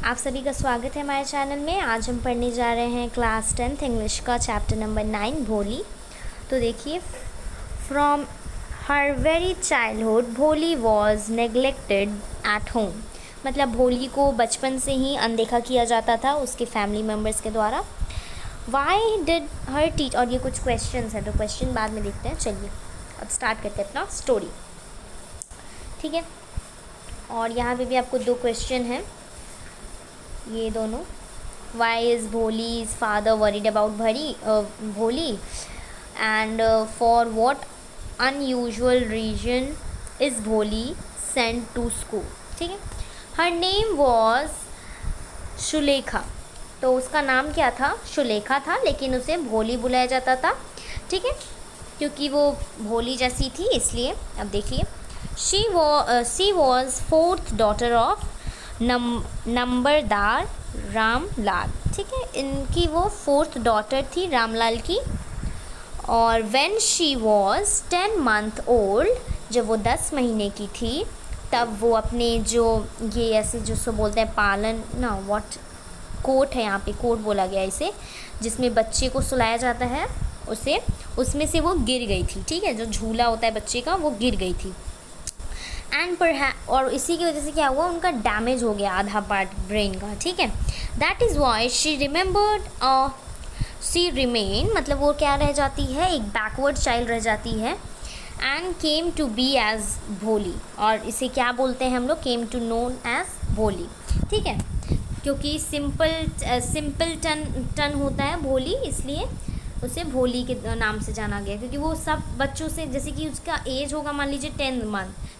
आप सभी का स्वागत है हमारे चैनल में। आज हम पढ़ने जा रहे हैं क्लास 10th इंग्लिश का चैप्टर नंबर 9 भोली। तो देखिए, फ्रॉम हर वेरी चाइल्डहुड भोली वॉज नेग्लेक्टेड एट होम। मतलब भोली को बचपन से ही अनदेखा किया जाता था उसके फैमिली मेम्बर्स के द्वारा। वाई डिड हर टीच, और ये कुछ क्वेश्चन हैं तो क्वेश्चन बाद में देखते हैं। चलिए अब स्टार्ट करते हैं अपना स्टोरी, ठीक है। और यहाँ पे भी आपको दो क्वेश्चन हैं, ये दोनों। Why is Bholi's father worried about Bholi and for what unusual reason is Bholi sent to school, ठीक है। हर नेम वॉज शुलेखा, तो उसका नाम क्या था? शुलेखा था, लेकिन उसे भोली बुलाया जाता था, ठीक है, क्योंकि वो भोली जैसी थी इसलिए। अब देखिए, she was fourth daughter of Numberdar Ramlal, ठीक है। इनकी वो फोर्थ डॉटर थी रामलाल की। और when she was 10 month old, जब वो 10 महीने की थी, तब वो अपने जो ये ऐसे जो सो बोलते हैं पालन ना व्हाट कोट है, यहाँ पे कोट बोला गया इसे, जिसमें बच्चे को सुलाया जाता है, उसमें से वो गिर गई थी, ठीक है। जो झूला होता है बच्चे का, वो गिर गई थी। और इसी की वजह से क्या हुआ, उनका डैमेज हो गया आधा पार्ट ब्रेन का, ठीक है। That is why she remain, मतलब वो क्या रह जाती है, एक बैकवर्ड चाइल्ड रह जाती है। And came to be as Bholi, और इसे क्या बोलते हैं हम लोग, केम टू नोन एज भोली, ठीक है। क्योंकि सिंपल टन होता है भोली, इसलिए उसे भोली के नाम से जाना गया। क्योंकि वो सब बच्चों से, जैसे कि उसका एज होगा मान लीजिए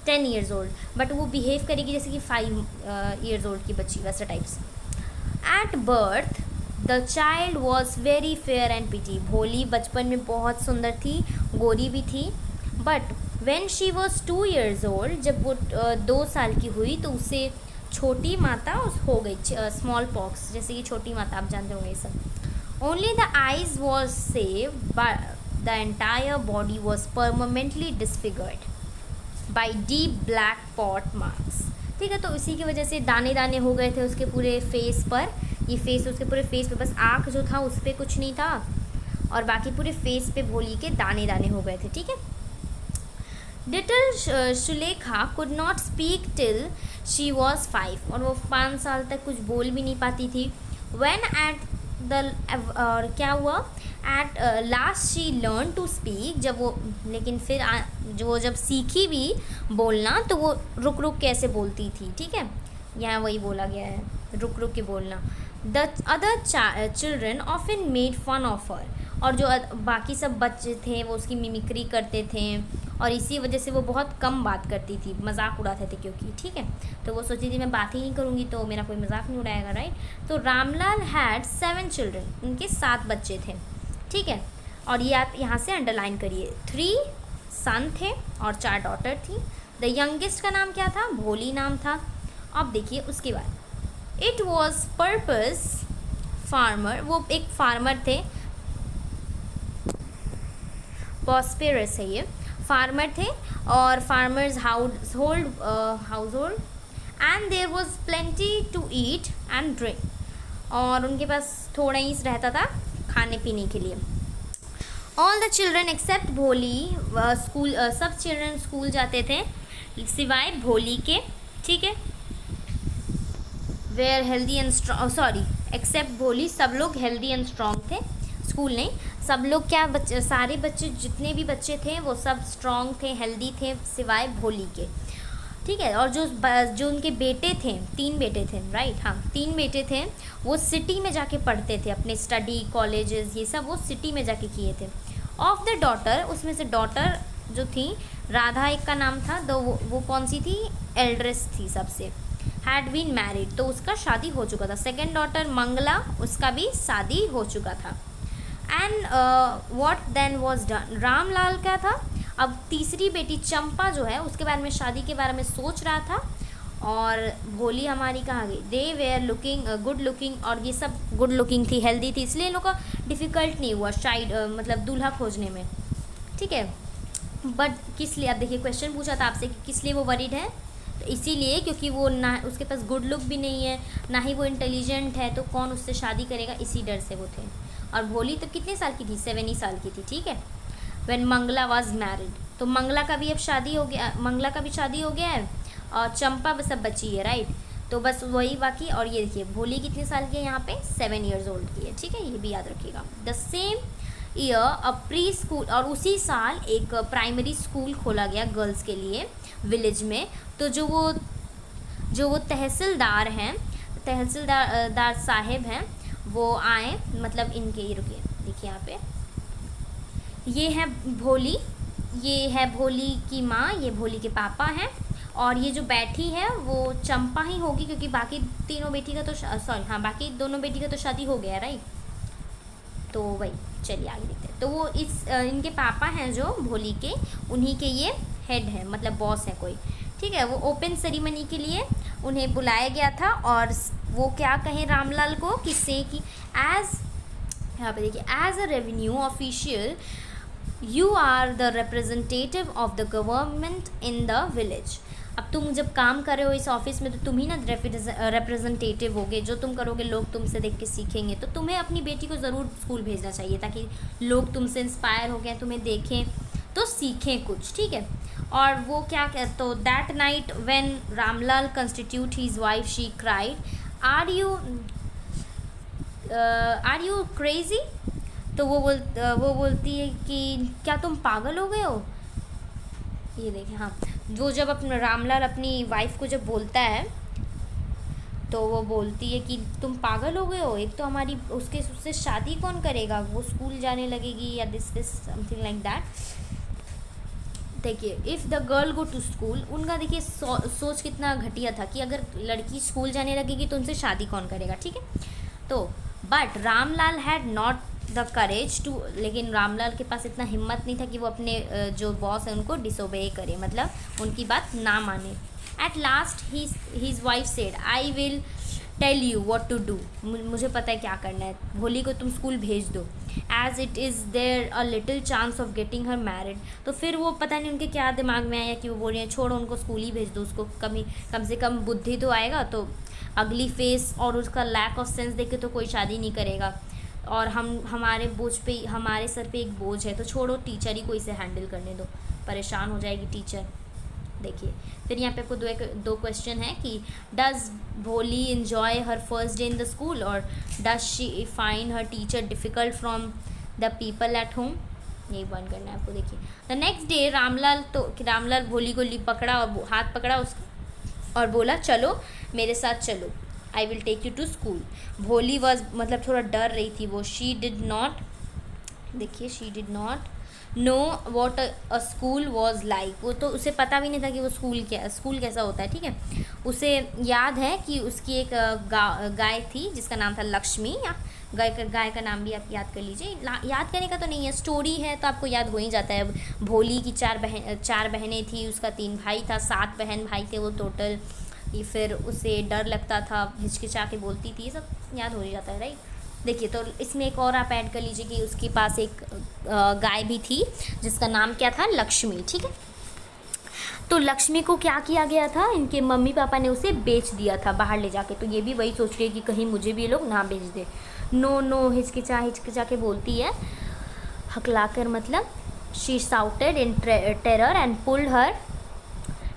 10 years ओल्ड, बट वो बिहेव करेगी जैसे कि 5 years ओल्ड की बच्ची, वैसे टाइप से। At birth the child was very fair and pretty, Bholi बचपन में बहुत सुंदर थी, गोरी भी थी। But when she was 2 years old, जब वो 2 साल की हुई, तो उसे छोटी माता हो गई, स्मॉल पॉक्स, जैसे कि छोटी माता आप जानते होंगे ये सब। Only the eyes was save, but the entire body was permanently disfigured by deep black pot marks, ठीक है। तो इसी की वजह से दाने दाने हो गए थे उसके पूरे फेस पर। ये फेस, उसके पूरे फेस पे बस आँख जो था उस पर कुछ नहीं था, और बाकी पूरे फेस पे भोली के दाने दाने हो गए थे, ठीक है। Little Sulekha could not speak till she was 5, और वो 5 साल तक कुछ बोल भी नहीं पाती थी। When at और क्या हुआ, at last she learn to speak, जब वो, लेकिन फिर जो जब सीखी भी बोलना, तो वो रुक रुक कैसे बोलती थी, ठीक है। यहाँ वही बोला गया है, रुक रुक के बोलना। The other children often made fun of her, और जो बाकी सब बच्चे थे वो उसकी मिमिक्री करते थे, और इसी वजह से वो बहुत कम बात करती थी, मजाक उड़ाते थे क्योंकि, ठीक है। तो वो सोचती थी मैं बात ही नहीं करूँगी तो मेरा कोई मजाक नहीं उड़ाएगा, राइट। तो रामलाल हैड 7 चिल्ड्रन, उनके 7 बच्चे थे, ठीक है। और ये आप यहाँ से अंडरलाइन करिए, 3 सन थे और 4 डॉटर थी। द यंगेस्ट का नाम क्या था? भोली नाम था। अब देखिए उसके बाद, इट वॉज पर्पस फार्मर, वो एक फार्मर थे, पॉस्पेरस है ये, फार्मर थे, और farmers household and there was plenty to eat and drink, और उनके पास थोड़ा ही रहता था खाने पीने के लिए। All the children except Bholi school, सब चिल्ड्रन स्कूल जाते थे सिवाय भोली के, ठीक है। Were healthy and strong, except Bholi, सब लोग हेल्दी एंड स्ट्रॉन्ग थे, स्कूल नहीं, सब लोग क्या, बच्चे, सारे बच्चे जितने भी बच्चे थे वो सब स्ट्रॉन्ग थे, हेल्दी थे, सिवाय भोली के, ठीक है। और जो उनके बेटे थे, 3 बेटे थे, राइट, हाँ 3 बेटे थे, वो सिटी में जाके पढ़ते थे, अपने स्टडी कॉलेजेस ये सब वो सिटी में जाके किए थे। ऑफ द डॉटर, उसमें से डॉटर जो थी, राधा एक का नाम था, तो वो कौन सी थी? एल्ड्रेस्ट थी सबसे। हैड बीन मैरिड, तो उसका शादी हो चुका था। सेकेंड डॉटर मंगला, उसका भी शादी हो चुका था। And what then was done, Ramlal क्या था, अब तीसरी बेटी चंपा जो है उसके बारे में, शादी के बारे में सोच रहा था। और भोली हमारी कहाँ गई? दे वेयर लुकिंग गुड लुकिंग, और ये सब गुड लुकिंग थी, हेल्दी थी, इसलिए इन लोग का डिफ़िकल्ट नहीं हुआ मतलब दूल्हा खोजने में, ठीक है। बट किस लिए, अब देखिए क्वेश्चन पूछा था आपसे कि किस लिए वो वरीड है, तो इसीलिए क्योंकि वो ना उसके पास गुड लुक भी नहीं है, ना ही वो इंटेलिजेंट है, तो कौन उससे शादी करेगा, इसी डर से वो थे। और भोली तो कितने साल की थी, 7 ही साल की थी, ठीक है। व्हेन मंगला वाज मैरिड, तो मंगला का भी अब शादी हो गया, मंगला का भी शादी हो गया है, और चंपा बस अब बची है, राइट। तो बस वही बाकी। और ये देखिए भोली कितने साल की है यहाँ पे, 7 ईयर्स ओल्ड की है, ठीक है, ये भी याद रखिएगा। The same year a pre school, और उसी साल एक प्राइमरी स्कूल खोला गया गर्ल्स के लिए विलेज में। तो जो वो तहसीलदार हैं, तहसीलदार साहेब हैं, वो आए, मतलब इनके, ये रुकिए देखिए यहाँ पे, ये है भोली, ये है भोली की माँ, ये भोली के पापा हैं, और ये जो बैठी है वो चंपा ही होगी, क्योंकि बाकी तीनों बेटी का तो सॉरी हाँ, बाकी दोनों बेटी का तो शादी हो गया, राइट। तो वही, चलिए आगे देखते हैं। तो वो इनके पापा हैं जो भोली के, उन्हीं के ये हेड है, मतलब बॉस है कोई, ठीक है। वो ओपन सेरेमनी के लिए उन्हें बुलाया गया था, और वो क्या कहें रामलाल को, किससे कि एज, यहाँ पे देखिए, as a revenue official you are the representative of the government in the village. अब तुम जब काम कर रहे हो इस ऑफिस में, तो तुम ही ना रिप्रेजेंटेटिव होगे, जो तुम करोगे लोग तुमसे देख के सीखेंगे। तो तुम्हें अपनी बेटी को ज़रूर स्कूल भेजना चाहिए, ताकि लोग तुमसे इंस्पायर हो गए, तुम्हें देखें तो सीखें कुछ, ठीक है। और वो क्या कहते, तो that night when Ramlal constitute his wife she cried, are you crazy. तो वो बोलती है कि क्या तुम पागल हो गए हो। ये देखें, हाँ, वो जब अपना रामलाल अपनी वाइफ को जब बोलता है, तो वो बोलती है कि तुम पागल हो गए हो, एक तो हमारी उससे शादी कौन करेगा, वो स्कूल जाने लगेगी, या दिस समथिंग लाइक दैट। देखिए, if the girl go to school, उनका देखिए सोच कितना घटिया था कि अगर लड़की स्कूल जाने लगेगी तो उनसे शादी कौन करेगा, ठीक है। तो but Ramlal had not the courage to, लेकिन रामलाल के पास इतना हिम्मत नहीं था कि वो अपने जो बॉस है उनको डिसोबे करे, मतलब उनकी बात ना माने। At last his wife said, I will tell you what to do, मुझे पता है क्या करना है, भोली को तुम स्कूल भेज दो, as it is there a little chance of getting her married. तो फिर वो पता नहीं उनके क्या दिमाग में आया कि वो बोल रही हैं छोड़ो उनको, स्कूल ही भेज दो, उसको कम से कम बुद्धि तो आएगा, तो अगली फेस और उसका लैक ऑफ सेंस देख के तो कोई शादी नहीं करेगा, और हमारे सर पे एक बोझ है, तो छोड़ो टीचर ही को इसे हैंडल करने दो, परेशान हो जाएगी टीचर। देखिए फिर यहाँ पे आपको दो क्वेश्चन है कि does Bholi enjoy her first day in the school, और does she find her teacher difficult from the people at home. यही बंद करना है आपको। देखिए द नेक्स्ट डे रामलाल भोली को पकड़ा और हाथ पकड़ा उसका और बोला चलो मेरे साथ चलो, I will take you to school. Bholi was, मतलब थोड़ा डर रही थी वो, she did not know what a school was like. वो तो उसे पता भी नहीं था कि वो स्कूल कैसा होता है, ठीक है। उसे याद है कि उसकी एक गाय थी जिसका नाम था लक्ष्मी, या गाय का नाम भी आप याद कर लीजिए, याद करने का तो नहीं है, स्टोरी है तो आपको याद हो ही जाता है। भोली की 4 बहनें थी, उसका 3 भाई था, 7 बहन भाई थे वो टोटल। ये फिर उसे डर लगता था, हिचकिचा के बोलती थी, ये सब याद हो ही जाता है, राइट। देखिए तो इसमें एक और आप ऐड कर लीजिए कि उसके पास एक गाय भी थी जिसका नाम क्या था, लक्ष्मी, ठीक है। तो लक्ष्मी को क्या किया गया था, इनके मम्मी पापा ने उसे बेच दिया था बाहर ले जाके। तो ये भी वही सोच रही है कि कहीं मुझे भी ये लोग ना बेच दे। नो हिचकिचा के बोलती है, हकलाकर, मतलब she shouted in terror and pulled her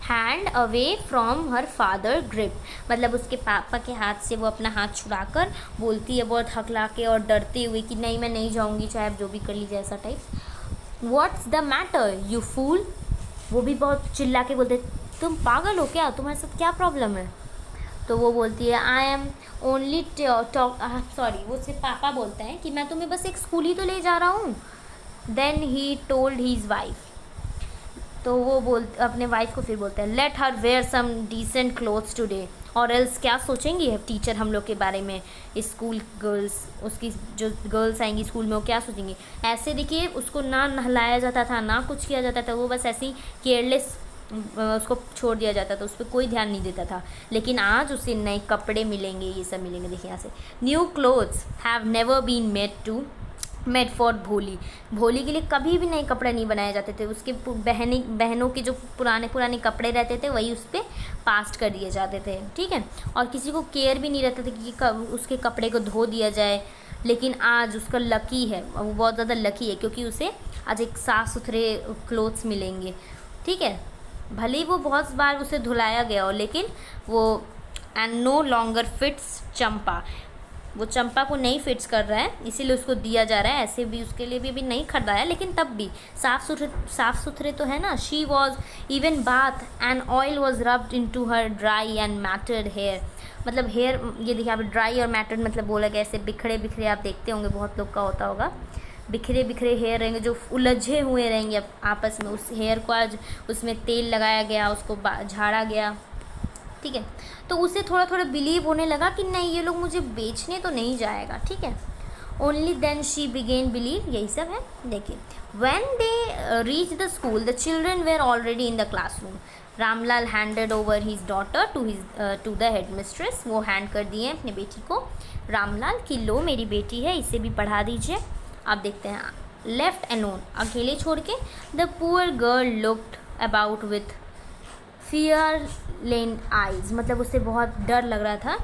hand away from her father grip, मतलब उसके पापा के हाथ से वो अपना हाथ छुड़ाकर बोलती है बहुत हकला के और डरते हुए कि नहीं मैं नहीं जाऊंगी, चाहे आप जो भी कर लीजिए, ऐसा type. What's the matter you fool, वो भी बहुत चिल्ला के बोलते तुम पागल हो क्या, तुम्हारे साथ क्या प्रॉब्लम है। तो वो बोलती है आई एम ओनली सॉरी, वो सिर्फ पापा बोलते हैं कि मैं तुम्हें बस एक स्कूल ही तो ले जा रहा हूँ। Then he told his wife, तो वो अपने वाइफ को फिर बोलते हैं let her wear some decent clothes today, और एल्स क्या सोचेंगी टीचर हम लोग के बारे में, स्कूल गर्ल्स, उसकी जो गर्ल्स आएंगी स्कूल में वो क्या सोचेंगी। ऐसे देखिए उसको ना नहलाया जाता था, ना कुछ किया जाता था, वो बस ऐसे ही केयरलेस उसको छोड़ दिया जाता था, उस पर कोई ध्यान नहीं देता था। लेकिन आज उसे नए कपड़े मिलेंगे, ये सब मिलेंगे। देखिए यहाँ से new clothes have never been made for Bholi के लिए कभी भी नए कपड़े नहीं बनाए जाते थे। उसके बहनों के जो पुराने कपड़े रहते थे वही उस पर पास्ट कर दिए जाते थे, ठीक है। और किसी को केयर भी नहीं रहता था कि उसके कपड़े को धो दिया जाए। लेकिन आज उसका लकी है, वो बहुत ज़्यादा लकी है, क्योंकि उसे आज एक साफ़ सुथरे क्लोथ्स मिलेंगे, ठीक है। भले ही वो बहुत बार उसे धुलाया गया हो, लेकिन वो एंड नो लॉन्गर फिट्स चंपा, वो चंपा को नहीं फिट्स कर रहा है, इसीलिए उसको दिया जा रहा है। ऐसे भी उसके लिए भी अभी नहीं खरीदा है, लेकिन तब भी साफ़ सुथरे तो है ना। She was even bath and oil was rubbed into her dry and matted hair, मतलब हेयर, ये देखिए आप, ड्राई और मैटर्ड मतलब बोला गया ऐसे बिखरे बिखरे, आप देखते होंगे बहुत लोग का होता होगा, बिखरे बिखरे हेयर रहेंगे जो उलझे हुए रहेंगे आपस में। उस हेयर को आज उसमें तेल लगाया गया, उसको झाड़ा गया, ठीक है। तो उसे थोड़ा थोड़ा बिलीव होने लगा कि नहीं, ये लोग मुझे बेचने तो नहीं जाएगा, ठीक है। Only then she began believe, यही सब है। देखिए, when they reach the school the children were already in the classroom. Ramlal handed over his daughter to the headmistress, वो हैंड कर दिए अपनी बेटी को रामलाल कि लो मेरी बेटी है, इसे भी पढ़ा दीजिए। आप देखते हैं, लेफ्ट एलोन, अकेले छोड़ के, the poor girl looked about with fear lane eyes, मतलब उसे बहुत डर लग रहा था।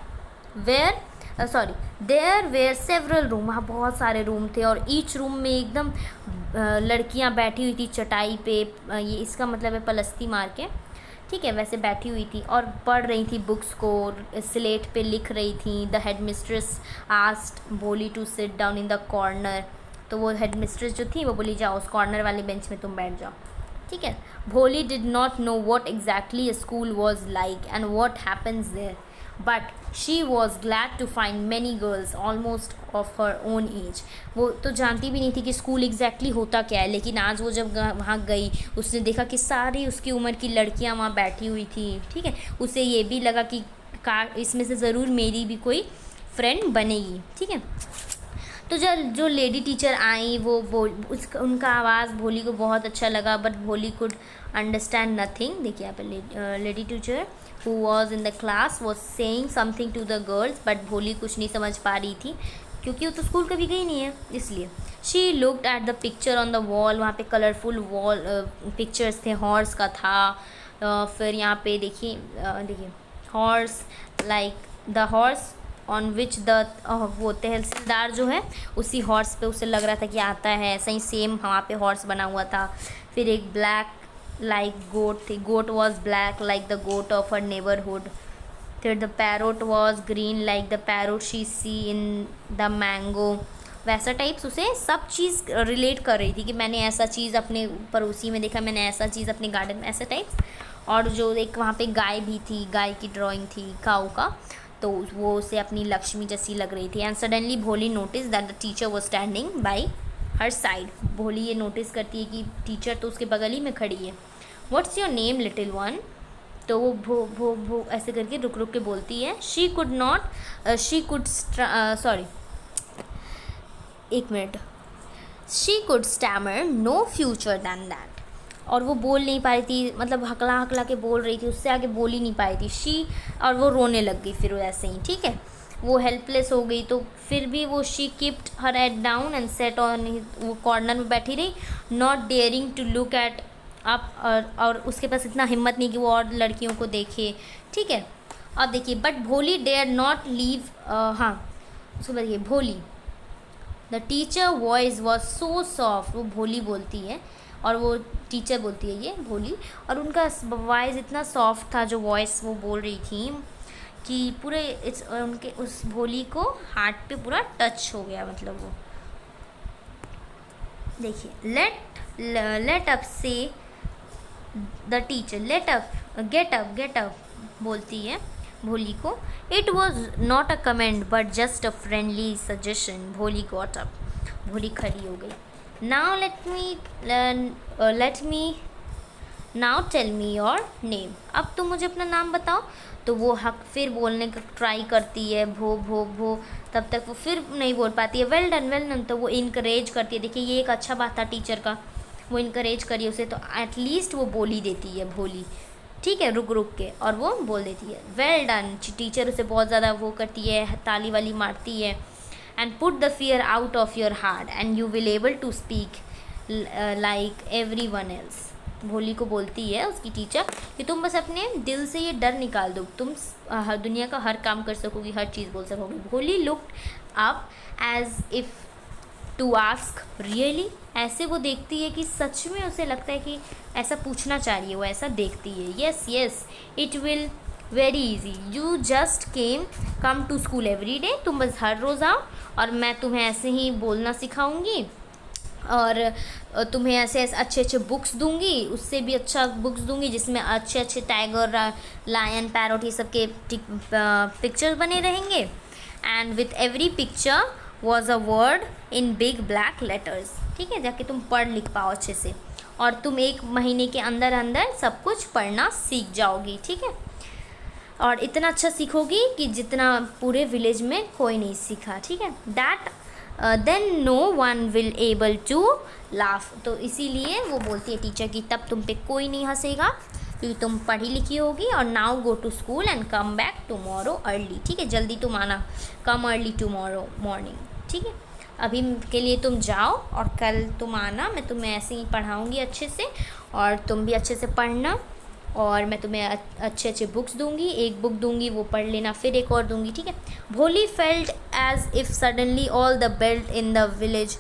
देयर वेयर सेवरल रूम, वहाँ बहुत सारे रूम थे, और ईच रूम में एकदम लड़कियाँ बैठी हुई थी चटाई पे, ये इसका मतलब है पलस्ती मार के, ठीक है, वैसे बैठी हुई थी और पढ़ रही थी बुक्स को, स्लेट पे लिख रही थी। The headmistress asked Bholi to sit down in the corner, तो वो हेड मिस्ट्रेस जो थी वो बोली जाओ उस कॉर्नर वाले बेंच में तुम बैठ जाओ, ठीक है। Bholi did not know what exactly school was like and what happens there, but she was glad to find many girls almost of her own age. वो तो जानती भी नहीं थी कि स्कूल एग्जैक्टली होता क्या है, लेकिन आज वो जब वहाँ गई, उसने देखा कि सारी उसकी उम्र की लड़कियाँ वहाँ बैठी हुई थी, ठीक है। उसे ये भी लगा कि इसमें से ज़रूर मेरी भी कोई फ्रेंड बनेगी, ठीक है। तो जब जो लेडी टीचर आई वो उनका आवाज़ भोली को बहुत अच्छा लगा, बट भोली कुड अंडरस्टैंड नथिंग। देखिए यहाँ पे lady teacher who was in the class was saying something to the girls, but Bholi कुछ नहीं समझ पा रही थी, क्योंकि वो तो स्कूल कभी गई नहीं है, इसलिए। She looked at the picture on the wall, वहाँ पे कलरफुल वॉल पिक्चर्स थे, हॉर्स का था, फिर यहाँ पे देखिए horse, like the horse on which the वो तहसीलदार जो है उसी हॉर्स पे उसे लग रहा था कि आता है, सही सेम वहाँ पे हॉर्स बना हुआ था। फिर एक ब्लैक लाइक गोट थी, goat was black like the goat of her neighbourhood. फिर the parrot was green like the parrot she see in the mango, वैसा टाइप्स उसे सब चीज़ रिलेट कर रही थी कि मैंने ऐसा चीज़ अपने पड़ोसी में देखा, मैंने ऐसा चीज़ अपने गार्डन में, ऐसे टाइप्स। और जो एक वहाँ पे गाय भी थी, गाय की ड्राइंग थी काऊ का, तो वो उसे अपनी लक्ष्मी जैसी लग रही थी। एंड सडनली भोली notice that the teacher was standing by her side. भोली ये नोटिस करती है कि टीचर तो उसके बगल ही में खड़ी है। What's your name little one, तो वो भो ऐसे करके रुक रुक के बोलती है। She could stammer no future than that, और वो बोल नहीं पा रही थी, मतलब हकला हकला के बोल रही थी, उससे आगे बोल ही नहीं पाई थी शी, और वो रोने लग गई फिर ऐसे ही, ठीक है। वो हेल्पलेस हो गई, तो फिर भी वो she kept her head down and sat on, वो कॉर्नर में बैठी रही, not daring to look at up, और उसके पास इतना हिम्मत नहीं कि वो और लड़कियों को देखे, ठीक है। अब देखिए, बट भोली डेयर नॉट लीव, हाँ उसको बताइए, भोली the teacher voice was so soft, वो भोली बोलती है और वो टीचर बोलती है ये भोली, और उनका वॉइस इतना सॉफ्ट था, जो वॉइस वो बोल रही थी कि पूरे उनके उस भोली को हार्ट पे पूरा टच हो गया, मतलब वो देखिए। लेट अप से द टीचर, गेट अप बोलती है भोली को। It was not a comment but just a friendly suggestion. Bholi got up, Bholi खड़ी हो गई। Now now tell me your name, अब तुम मुझे अपना नाम बताओ। तो वो हक फिर बोलने का ट्राई करती है, भो, तब तक वो फिर नहीं बोल पाती है। वेल डन, तो वो इनकरेज करती है। देखिए ये एक अच्छा बात था टीचर का, वो इनकरेज करी उसे, तो एटलीस्ट वो बोल ही देती है भोली, ठीक है, रुक के, और वो बोल देती है वेल डन। टीचर उसे बहुत ज़्यादा वो करती है, ताली वाली मारती है। And put the fear out of your heart and you will able to speak like everyone else. Bholi को बोलती है उसकी टीचर कि तुम बस अपने दिल से ये डर निकाल दो, तुम हर दुनिया का हर काम कर सकोगी, हर चीज़ बोल सकोगी। Bholi looked up as if to ask really, ऐसे वो देखती है कि सच में उसे लगता है कि ऐसा पूछना चाहिए, वो ऐसा देखती है। Yes yes it will very easy, you just come to school every day, तुम बस हर रोज़ आओ और मैं तुम्हें ऐसे ही बोलना सिखाऊंगी और तुम्हें ऐसे अच्छे अच्छे बुक्स दूंगी, उससे भी अच्छा बुक्स दूंगी जिसमें अच्छे अच्छे टाइगर, लायन, पैरोट, ये सब के पिक्चर्स बने रहेंगे। And with every picture was a word in big black letters, ठीक है, जाके तुम पढ़ लिख पाओ अच्छे से और तुम 1 महीने के अंदर अंदर सब कुछ पढ़ना सीख जाओगी, ठीक है, और इतना अच्छा सीखोगी कि जितना पूरे विलेज में कोई नहीं सीखा, ठीक है। That then no one will able to laugh, तो इसीलिए वो बोलती है टीचर कि तब तुम पे कोई नहीं हंसेगा क्योंकि तुम पढ़ी लिखी होगी। और now go to school and come back tomorrow early, ठीक है, जल्दी तुम आना, कम अर्ली टुमारो मॉर्निंग, ठीक है, अभी के लिए तुम जाओ और कल तुम आना, मैं तुम्हें ऐसे ही पढ़ाऊँगी अच्छे से और तुम भी अच्छे से पढ़ना और मैं तुम्हें अच्छे अच्छे बुक्स दूंगी, एक बुक दूंगी वो पढ़ लेना, फिर एक और दूंगी, ठीक है। Bholi felt as if suddenly all the belt in the village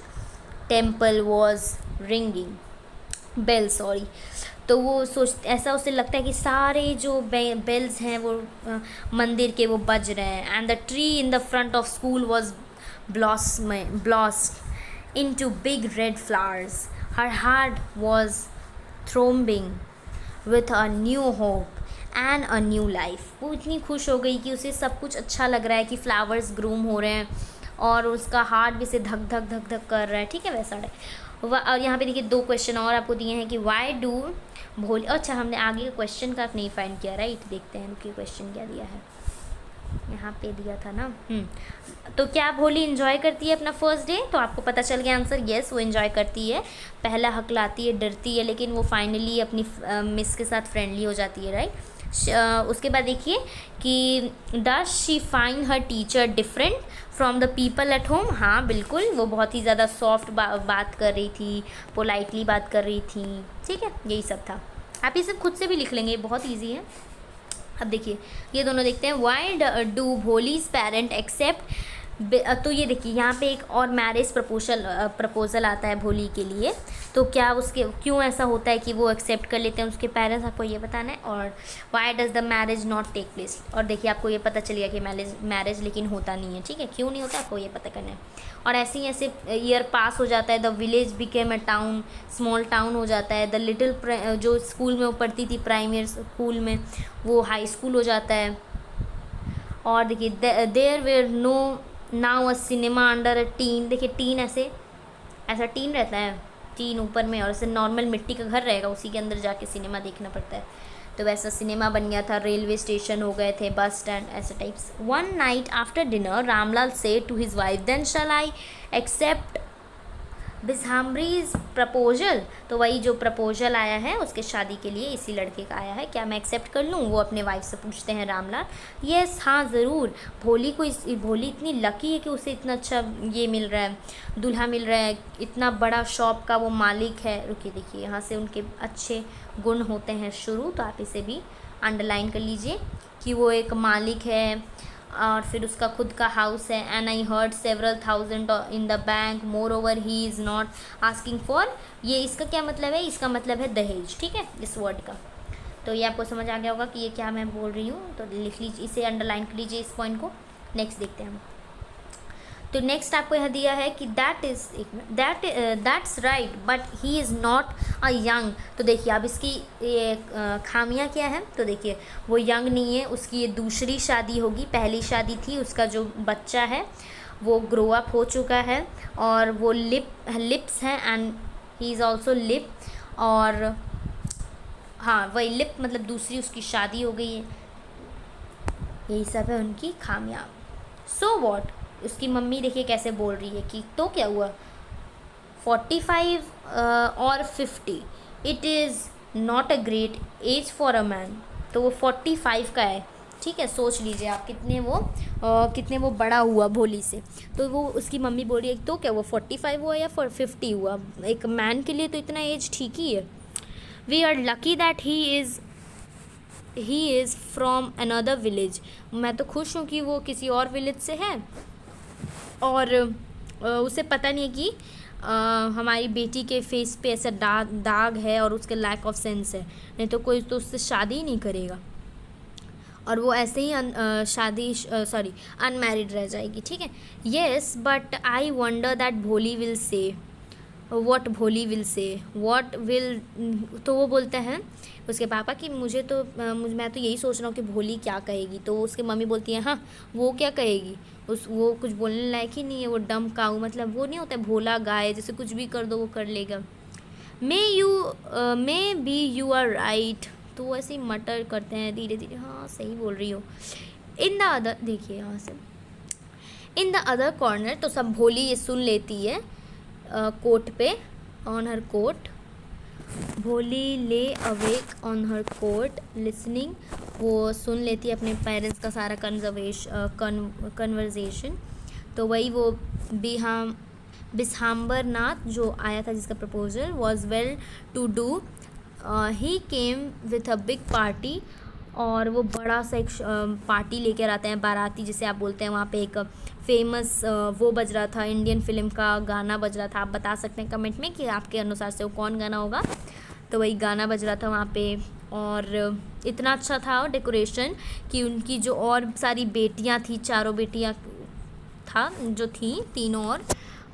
temple was ringing bell, sorry, तो वो ऐसा उसे लगता है कि सारे जो बेल्स हैं वो मंदिर के वो बज रहे हैं। And the tree in the front of school was blossomed into big red flowers, her heart was throbbing with a new hope and a new life, वो इतनी खुश हो गई कि उसे सब कुछ अच्छा लग रहा है कि फ्लावर्स ग्रूम हो रहे हैं और उसका हार्ट भी से धक धक धक धक कर रहा है, ठीक है, वैसा है। और यहाँ पे देखिए 2 क्वेश्चन और आपको दिए हैं कि वाई डू भोली, अच्छा हमने आगे का क्वेश्चन का नहीं फाइंड किया, राइट, देखते हैं कि क्वेश्चन क्या दिया है, यहाँ पे दिया था ना। तो क्या भोली इन्जॉय करती है अपना फर्स्ट डे, तो आपको पता चल गया आंसर, येस वो इन्जॉय करती है, पहला हकलाती है, डरती है, लेकिन वो फाइनली अपनी मिस के साथ फ्रेंडली हो जाती है, राइट। उसके बाद देखिए कि does she find her teacher different from the people at home, हाँ बिल्कुल, वो बहुत ही ज़्यादा सॉफ्ट बात कर रही थी, पोलाइटली बात कर रही थी, ठीक है, यही सब था। आप ये सब खुद से भी लिख लेंगे, बहुत ईजी है। अब देखिए ये दोनों देखते हैं, why do Bholi's parent accept, तो ये देखिए यहाँ पे एक और मैरिज प्रपोजल आता है भोली के लिए, तो क्या उसके क्यों ऐसा होता है कि वो एक्सेप्ट कर लेते हैं उसके पेरेंट्स, आपको ये बताना है। और why does the marriage not take place, और देखिए आपको ये पता चलेगा कि मैरिज लेकिन होता नहीं है, ठीक है, क्यों नहीं होता आपको ये पता करना है। और ऐसे ही ऐसे ईयर पास हो जाता है, the village became a town, small town हो जाता है, द लिटिल जो स्कूल में वो पढ़ती थी प्राइमरी स्कूल में वो हाई स्कूल हो जाता है। और देखिए there were no now a cinema under a tin, देखिए टीन ऐसा टीन रहता है, टीन ऊपर में, और ऐसे नॉर्मल मिट्टी का घर रहेगा, उसी के अंदर जाके सिनेमा देखना पड़ता है, तो वैसा सिनेमा बन गया था, रेलवे स्टेशन हो गए थे, बस स्टैंड, ऐसे types. One night after dinner Ramlal said to his wife, then shall I accept Bishambhar's proposal, तो वही जो प्रपोजल आया है उसके शादी के लिए इसी लड़के का आया है, क्या मैं एक्सेप्ट कर लूँ, वो अपने वाइफ से पूछते हैं रामलाल। येस हाँ ज़रूर, भोली भोली इतनी लकी है कि उसे इतना अच्छा ये मिल रहा है, दूल्हा मिल रहा है, इतना बड़ा शॉप का वो मालिक है। रुकिए देखिए यहाँ से उनके अच्छे गुण होते हैं शुरू, तो आप इसे भी अंडरलाइन कर लीजिए कि वो एक मालिक है और फिर उसका खुद का हाउस है। And I heard several thousand in the bank, more over he is not asking for, ये इसका क्या मतलब है, इसका मतलब है दहेज, ठीक है, इस वर्ड का। तो ये आपको समझ आ गया होगा कि ये क्या मैं बोल रही हूँ, तो लिख लीजिए, इसे अंडरलाइन कर लीजिए इस पॉइंट को। नेक्स्ट देखते हैं हम, तो नेक्स्ट आपको यह दिया है कि that's right but he is not a young, तो देखिए अब इसकी ये खामियां क्या है, तो देखिए वो यंग नहीं है, उसकी ये दूसरी शादी होगी, पहली शादी थी उसका जो बच्चा है वो ग्रो अप हो चुका है और वो लिप्स हैं and he is also lip, और हाँ वही लिप मतलब दूसरी उसकी शादी हो गई है, यही सब है उनकी खामियां। सो वॉट, उसकी मम्मी देखिए कैसे बोल रही है कि तो क्या हुआ, 45 और 50 it is not a great age for a man, तो वो 45 का है, ठीक है, सोच लीजिए आप कितने वो बड़ा हुआ भोली से। तो वो उसकी मम्मी बोल रही है तो क्या वो 45 हुआ या 50 हुआ, एक मैन के लिए तो इतना एज ठीक ही है। We are lucky that he is from another village. मैं तो खुश हूँ कि वो किसी और विलेज से है और उसे पता नहीं है कि हमारी बेटी के फेस पे ऐसा दाग है और उसके लैक ऑफ सेंस है, नहीं तो कोई तो उससे शादी ही नहीं करेगा और वो ऐसे ही अनमैरिड रह जाएगी। ठीक है। Yes but I wonder that भोली विल से व्हाट विल। तो वो बोलते हैं उसके पापा कि मैं तो यही सोच रहा हूँ कि भोली क्या कहेगी। तो उसकी मम्मी बोलती है हाँ वो क्या कहेगी, वो कुछ बोलने लायक ही नहीं है, वो डम काऊ, मतलब वो नहीं होता है भोला गाय, जैसे कुछ भी कर दो वो कर लेगा। Maybe you are right. तो वो ऐसे ही मटर करते हैं धीरे धीरे, हाँ सही बोल रही हो। इन द अदर, देखिए यहाँ से, इन द अदर कॉर्नर, तो सब भोली ये सुन लेती है कोट पे, on her coat. Bholi lay awake on her coat listening, वो सुन लेती है अपने पेरेंट्स का सारा कन्वर्जेशन। तो वही वो बिस्हाम्बर नाथ जो आया था जिसका proposal was well to do, he came with a big party, और वो बड़ा सा एक पार्टी लेकर आते हैं, बाराती जिसे आप बोलते हैं। वहाँ पे एक फेमस वो बज रहा था, इंडियन फिल्म का गाना बज रहा था। आप बता सकते हैं कमेंट में कि आपके अनुसार से वो कौन गाना होगा। तो वही गाना बज रहा था वहाँ पे, और इतना अच्छा था डेकोरेशन कि उनकी जो और सारी बेटियाँ थी, चारों बेटियाँ था जो थी तीनों, और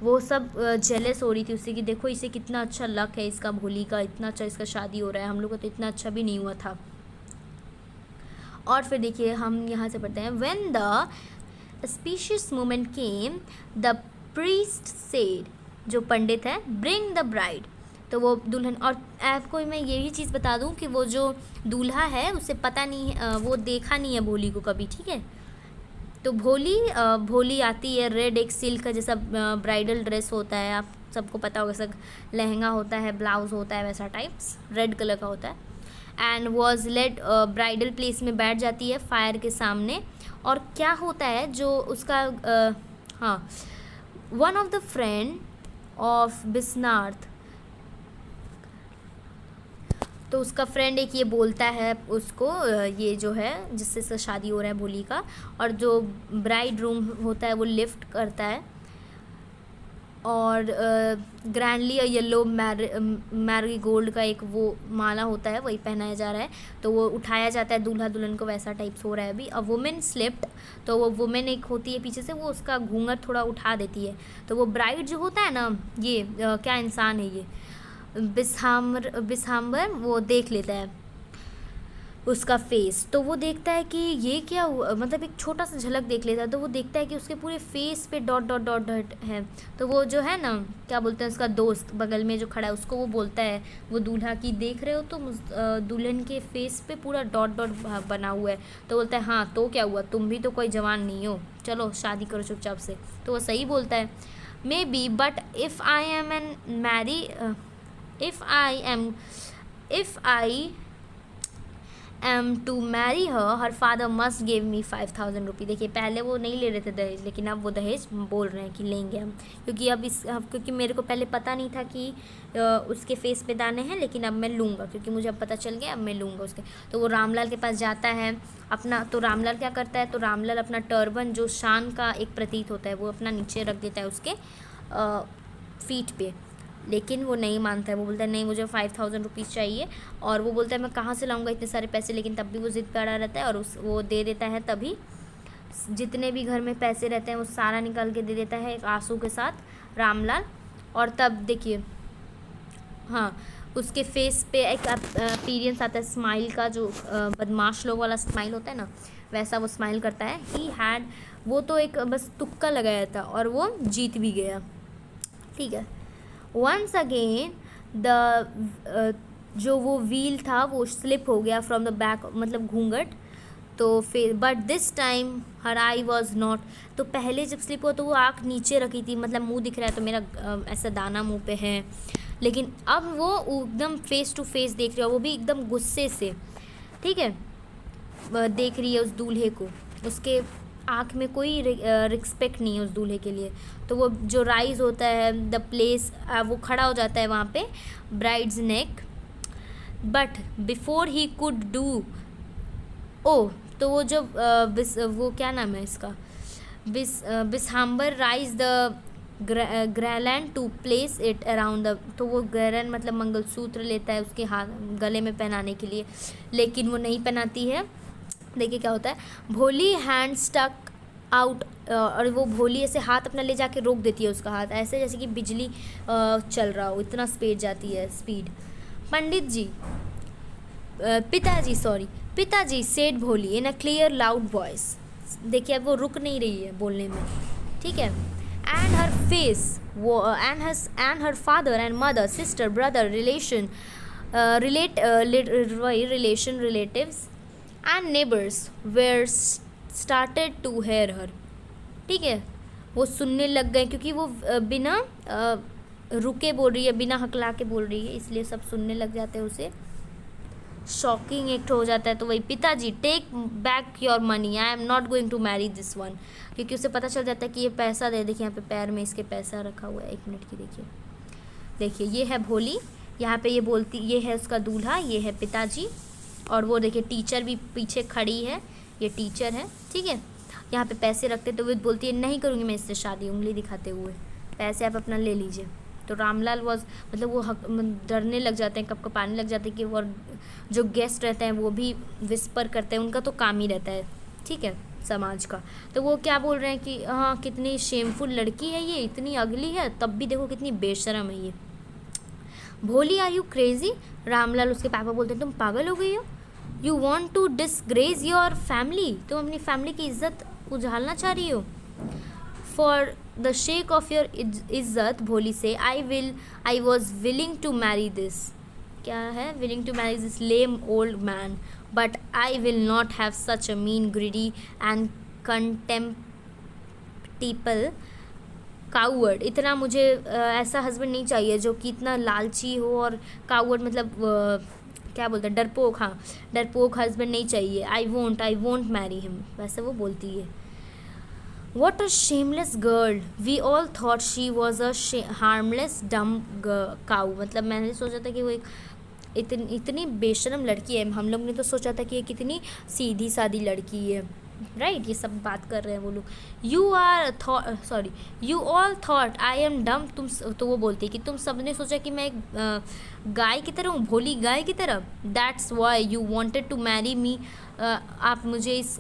वो सब जेलस हो रही थी उससे कि देखो इसे कितना अच्छा लक है इसका, भोली का इतना अच्छा इसका शादी हो रहा है, हम लोग का तो इतना अच्छा भी नहीं हुआ था। और फिर देखिए हम यहाँ से पढ़ते हैं, when the species moment came the priest said, जो पंडित है, ब्रिंग द ब्राइड, तो वो दुल्हन। और आपको मैं यही चीज़ बता दूँ कि वो जो दूल्हा है उसे पता नहीं है, वो देखा नहीं है भोली को कभी। ठीक है। तो भोली आती है, रेड एक सिल्क का जैसा ब्राइडल ड्रेस होता है, आप सबको पता होगा, सब लहंगा होता है, ब्लाउज होता है, वैसा टाइप्स रेड कलर का होता है। And was led bridal place में बैठ जाती है फायर के सामने। और क्या होता है जो उसका हाँ, one of the friend of Bisnarth, तो उसका फ्रेंड एक ये बोलता है उसको, ये जो है जिससे इसका शादी हो रहा है भोली का, और जो ब्राइड रूम होता है वो लिफ्ट करता है, और ग्रैंडली येलो मैरीगोल्ड का एक वो माला होता है, वही पहनाया जा रहा है। तो वो उठाया जाता है दूल्हा दुल्हन को, वैसा टाइप्स हो रहा है अभी। अ वुमेन स्लिप्ड, तो वो वुमेन एक होती है पीछे से, वो उसका घूंघट थोड़ा उठा देती है। तो वो ब्राइड जो होता है ना, ये क्या इंसान है ये, बिस्हाम्बर, वो देख लेता है उसका फेस। तो वो देखता है कि ये क्या हुआ, मतलब एक छोटा सा झलक देख लेता है। तो वो देखता है कि उसके पूरे फेस पे डॉट डॉट डॉट डॉट है। तो वो जो है ना, क्या बोलते हैं, उसका दोस्त बगल में जो खड़ा है उसको वो बोलता है, वो दूल्हा की देख रहे हो तो दुल्हन के फेस पे पूरा डॉट डॉट बना हुआ है। तो बोलता है हाँ तो क्या हुआ, तुम भी तो कोई जवान नहीं हो, चलो शादी करो चुपचाप से। तो वो सही बोलता है, maybe but if I am to marry her father must give me 5000 rupee. देखिए पहले वो नहीं ले रहे थे दहेज, लेकिन अब वो दहेज बोल रहे हैं कि लेंगे हम, क्योंकि मेरे को पहले पता नहीं था कि उसके फेस पे दाने हैं, लेकिन अब मैं लूँगा, क्योंकि मुझे अब पता चल गया, अब मैं लूँगा उसके। तो वो रामलाल के पास जाता है अपना, तो रामलाल क्या करता है, तो रामलाल अपना टर्बन जो शान का एक प्रतीक होता है वो अपना नीचे रख देता है उसके फीट पे, लेकिन वो नहीं मानता है। वो बोलता है नहीं मुझे 5000 रुपीज़ चाहिए, और वो बोलता है मैं कहाँ से लाऊंगा इतने सारे पैसे, लेकिन तब भी वो ज़िद पे अड़ा रहता है, और वो दे देता है। तभी जितने भी घर में पैसे रहते हैं वो सारा निकाल के दे देता है एक आंसू के साथ रामलाल। और तब देखिए हाँ, उसके फेस पे एक अपीयरेंस आता है स्माइल का, जो बदमाश लोग वाला स्माइल होता है ना, वैसा वो स्माइल करता है। ही हैड, वो तो एक बस तुक्का लगाया था और वो जीत भी गया। ठीक है। वंस अगेन द जो वो व्हील था वो स्लिप हो गया फ्रॉम द बैक, मतलब घूंघट। तो फिर but this time her I was not, तो पहले जब स्लिप हुआ तो वो आँख नीचे रखी थी, मतलब मुंह दिख रहा है तो मेरा ऐसा दाना मुंह पे है, लेकिन अब वो एकदम फेस टू फेस देख रही है, वो भी एकदम गुस्से से। ठीक है। देख रही है उस दूल्हे को, उसके आँख में कोई रिस्पेक्ट नहीं है उस दूल्हे के लिए। तो वो जो राइज होता है द प्लेस, वो खड़ा हो जाता है वहाँ पे, bride's neck, but before he could do, ओ तो वो जो वो क्या नाम है इसका, Bishambhar rise the garland to place it around the, तो वो ग्रैलैंड मतलब मंगलसूत्र लेता है उसके हाथ गले में पहनाने के लिए, लेकिन वो नहीं पहनाती है। देखिए क्या होता है, भोली हैंड स्टक आउट, और वो भोली ऐसे हाथ अपना ले जाके रोक देती है उसका हाथ, ऐसे जैसे कि बिजली चल रहा हो, इतना स्पीड जाती है स्पीड। पंडित जी पिताजी सेड भोली इन अ क्लियर लाउड वॉइस। देखिए अब वो रुक नहीं रही है बोलने में, ठीक है। एंड हर फेस वो and her father and mother sister brother relatives and neighbours were started to hear her, ठीक है। वो सुनने लग गए क्योंकि वो बिना रुके बोल रही है, बिना हकला के बोल रही है, इसलिए सब सुनने लग जाते हैं उसे। शॉकिंग एक हो जाता है। तो वही, पिताजी take back your money, I am not going to marry this one, क्योंकि उसे पता चल जाता है कि ये पैसा दे। देखिए यहाँ पे पैर में इसके पैसा रखा हुआ है, 1 मिनट की देखिए ये है भोली, यहाँ पे ये बोलती, ये है उसका दूल्हा, ये है पिताजी, और वो देखिए टीचर भी पीछे खड़ी है, ये टीचर है, ठीक है। यहाँ पे पैसे रखते तो वो बोलती है नहीं करूँगी मैं इससे शादी, उंगली दिखाते हुए, पैसे आप अपना ले लीजिए। तो रामलाल मतलब वो डरने लग जाते हैं, कपकपाने लग जाते हैं कि वो, जो गेस्ट रहते हैं वो भी विस्पर करते हैं, उनका तो काम ही रहता है, ठीक है, समाज का। तो वो क्या बोल रहे हैं कि हाँ कितनी शेमफुल लड़की है ये, इतनी अगली है, तब भी देखो कितनी बेशरम है ये। भोली आर यू क्रेजी, रामलाल उसके पापा बोलते हैं तुम पागल हो गई हो, you want to disgrace your family, तुम अपनी फैमिली की इज्जत उछालना चाह रही हो। For the sake of your izzat, Bholi said I was willing to marry this, क्या है, willing to marry this lame old man, but I will not have such a mean greedy and contemptible coward. इतना मुझे ऐसा husband नहीं चाहिए जो कि इतना लालची हो, और काउवर्ड मतलब क्या बोलते हैं, डरपोक, हाँ डरपोक हस्बैंड नहीं चाहिए। आई वोंट मैरी हिम, वैसे वो बोलती है। What a shameless girl, we all thought she was a harmless dumb cow, मतलब मैंने सोचा था कि वो एक इतनी बेशरम लड़की है, हम लोग ने तो सोचा था कि ये कितनी सीधी सादी लड़की है, राइट। ये सब बात कर रहे हैं वो लोग। You all thought I am dumb, तुम, तो वो बोलती है कि तुम सब ने सोचा कि मैं एक गाय की तरह हूँ, भोली गाय की तरह। That's why you wanted to marry me, आप मुझे इस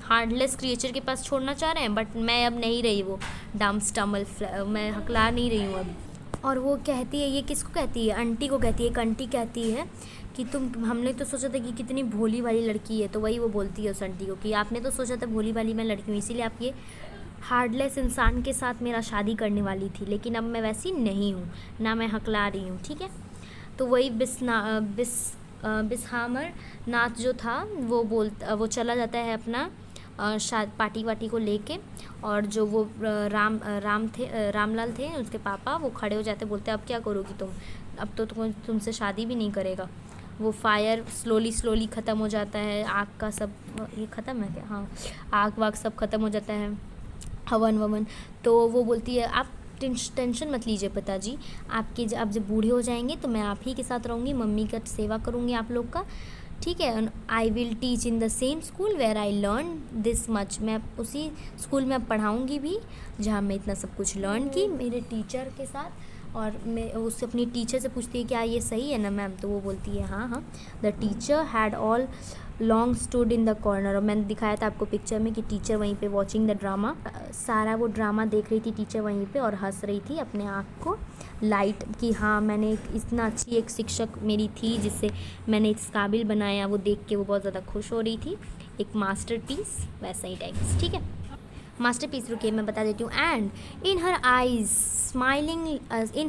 हार्डलेस क्रिएचर के पास छोड़ना चाह रहे हैं, बट मैं अब नहीं रही वो डम स्टमल, मैं हकला नहीं रही हूँ अब। और वो कहती है, ये किसको कहती है, आंटी को कहती है, एक आंटी कहती है कि हमने तो सोचा था कि कितनी भोली वाली लड़की है, तो वही वो बोलती है उस आंटी को कि आपने तो सोचा था भोली वाली मैं लड़की हूँ, इसीलिए आप ये हार्डलेस इंसान के साथ मेरा शादी करने वाली थी, लेकिन अब मैं वैसी नहीं हूँ, ना मैं हकला रही हूँ, ठीक है। तो वही बिसहामर नाथ जो था वो चला जाता है अपना पार्टी वाटी को लेके, और जो वो रामलाल थे उसके पापा, वो खड़े हो जाते, बोलते अब क्या करोगी तुम, अब तो तुमसे शादी भी नहीं करेगा। वो फायर स्लोली ख़त्म हो जाता है, आग का सब, ये ख़त्म है क्या, हाँ आग वाग सब ख़त्म हो जाता है, हवन ववन। तो वो बोलती है आप टेंशन मत लीजिए पिताजी, आप जब बूढ़े हो जाएंगे तो मैं आप ही के साथ रहूँगी, मम्मी का सेवा करूँगी आप लोग का, ठीक है। I will teach in the same school where I learn this much, मैं उसी स्कूल में अब पढ़ाऊँगी भी जहाँ मैं इतना सब कुछ लर्न की मेरे टीचर के साथ। और मैं उससे अपनी टीचर से पूछती है क्या ये सही है ना मैम, तो वो बोलती है हाँ। The teacher had all long stood in the corner, और मैंने दिखाया था आपको पिक्चर में कि टीचर वहीं पे वॉचिंग द ड्रामा, सारा वो ड्रामा देख रही थी टीचर वहीं पे, और हंस रही थी अपने आँख को लाइट कि हाँ मैंने इतना अच्छी एक शिक्षक मेरी थी जिससे मैंने इस काबिल बनाया, वो देख के वो बहुत ज़्यादा खुश हो रही थी, एक मास्टरपीस वैसा ही टाइप्स, ठीक है। मास्टरपीस, रुकिए मैं बता देती हूँ। And in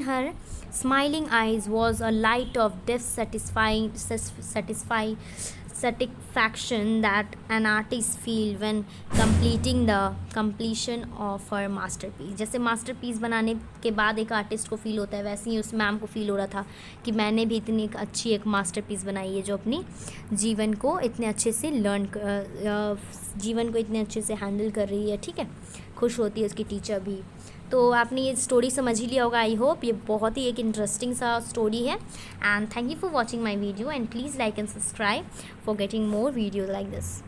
her smiling eyes was a light of deep satisfaction that an artist feel when completion of her masterpiece। जैसे मास्टरपीस बनाने के बाद एक आर्टिस्ट को फील होता है, वैसे ही उस मैम को फील हो रहा था कि मैंने भी इतनी एक अच्छी एक मास्टरपीस बनाई है जो अपनी जीवन को इतने अच्छे से हैंडल कर रही है, ठीक है, खुश होती है उसकी टीचर भी। तो आपने ये स्टोरी समझ ही लिया होगा। आई होप ये बहुत ही एक इंटरेस्टिंग सा स्टोरी है। And thank you for watching my video and please like and subscribe for getting more video like this.